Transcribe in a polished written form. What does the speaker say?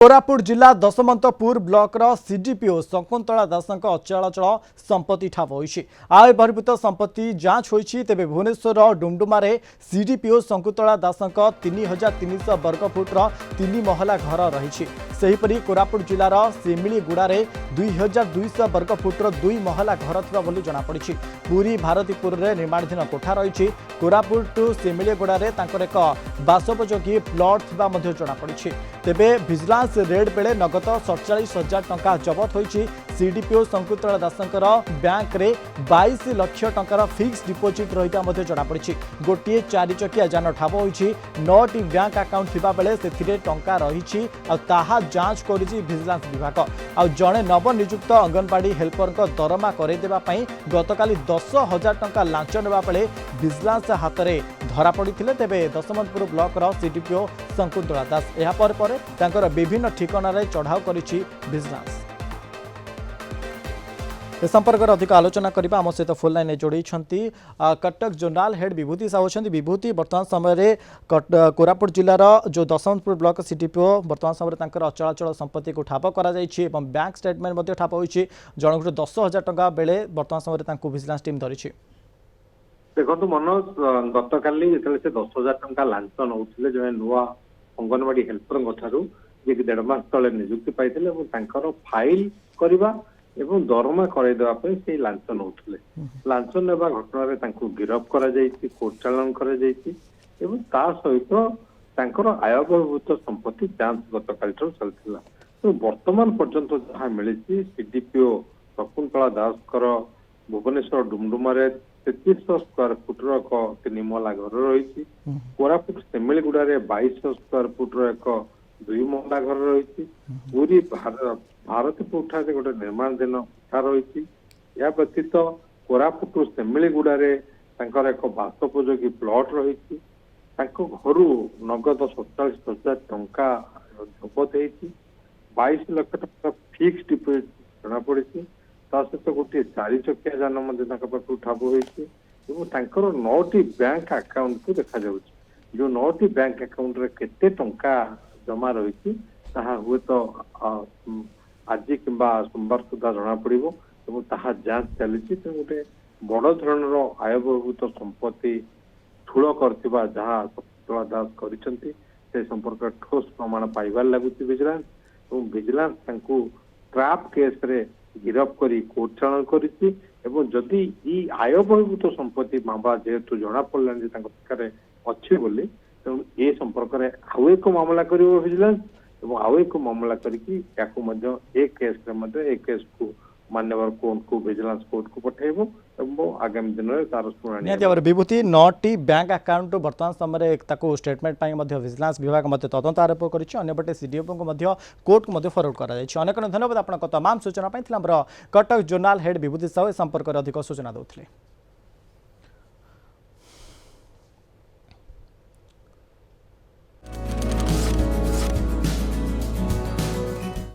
कोरापुट जिला Dasmantpur block CDPO Shakuntala दास अचल संपत्ति ठाब होती आय बहिर्भूत संपत्ति जांच होती तेज भुवनेश्वर डुमडुमारे सीडीपीओ शकुंतला दास 3300 वर्गफुट्र 3 महला घर रही सेहीपरि कोरापुट जिलार सिमिलीगुड़ारे 2200 वर्गफुट्र 2 महला घर थी जमापड़ी पुरी भारतीपुर में निर्माणाधीन कोठा रही कोरापुट टू सिमिलीगुड़ारे एक बासोपयोगी प्लॉट थी जमापड़ी तेबे विजिलेंस रेड बेले नगद 47,000 टंका जबत होती सीडीपीओ शकुंतला दासंकर बैंक रे 22 लाख टंकार फिक्स डिपोजिट रही जमापड़ी गोटे 4 चकिया जान ठाब होती 9टी बैंक अकाउंट थिबा बेले से टंका रही जांच करिछि विजिलेंस विभाग आ जड़े नवनियुक्त अंगनवाड़ी हेल्पर दरमा करदेवाई गतकाली 10,000 टंका लांच नेबा बेले विजिलेंस हाथ में धरा पड़ी तेबे दशमंतपुर ब्लॉक सीडीपीओ शकुंतला दास यापर विभिन्न ठिकाना चढ़ाऊ करिछि विजिलेंस। ए संपर्क में अधिक आलोचना करने आम सहित फोन लाइन जोड़ी कटक जोनाल हेड विभूति साहू विभूति वर्तमान समय कोरापुट जिलार जो दशमंतपुर ब्लॉक सीडीपीओ वर्तमान समय अचलाचल संपत्ति को ठाब कर बैंक स्टेटमेंट ठाब होती जनक 10,000 टंका बेले वर्तमान समय विजिलेंस टीम धरी देखो मनोज गतकाली जो 10,000 टंका लांच नौले जो नुआ अंगनवाड़ी हेल्पर ठारू जे कि 1.5 मास तले नियुक्ति पाइथिले फाइल करवा एवं दरमा करदेवाई से लांच नौले लांच नेबा घटन गिरफ कर कोर्ट चालान कर सहित आय बहिर्भूत संपत्ति जांच गतकाल चलता तो वर्तमान पर्यंत जहाँ मिली सीडीपीओ शकुंतला दास भुवनेश्वर डुमडुमारे 3300 स्क्वायर फुट्र 3 महला घर रही कोरापुट सेमिलीगुड़ारे 2200 स्क्वायर फुट्र एक 2 महला घर रही पूरी भारतीपुर ठारे गोटे निर्माणाधीन कोठा रही या व्यतीत कोरापुट सेमिलीगुड़ारे एक बासोपयोगी प्लॉट रही घर नगद 47,000 टंका जबत होती 22 लाख टंका फिक्स डिपोजिट जमापड़ी सहित गोटे 4 चकिया जान ठाब होती 9टी बैंक अकाउंट को देखा जो 9टी बैंक अकाउंट रे केते टंका जमा रही हुए तो आज कि सोमवार सुधा जना पड़ो जांच चली गोटे बड़ धरण आय बहिर्भूत संपत्ति ठूल कर शकुंतला दास कर संपर्क ठोस प्रमाण पाइबार लगुच विजिलेंस विजिलेंस ट्राप केस रे गिरफ करी कोर्ट चालान करिछि एवं जदि ई आय बहिर्भूत संपत्ति मामला जेहेतु जना पड़ला अच्छे बोली तेणु ए संपर्क में आउ एक मामला कर विजिलेंस एवं आउ एक मामला करके केस को मान्यवर कोर्ट को विजिलेंस कोर्ट को पठेबो एवं आगामी दिन में तार शुणानी विभूति 9टी बैंक अकाउंट वर्तमान समय स्टेटमेंट विजिलेंस विभाग तदंत आरोप करपटे सीडीओ को कोर्ट को फरवर्ड कर अनेक धन्यवाद आपन तमाम सूचना कटक जोनाल हेड विभूति साहू संपर्क में अधिक सूचना देते।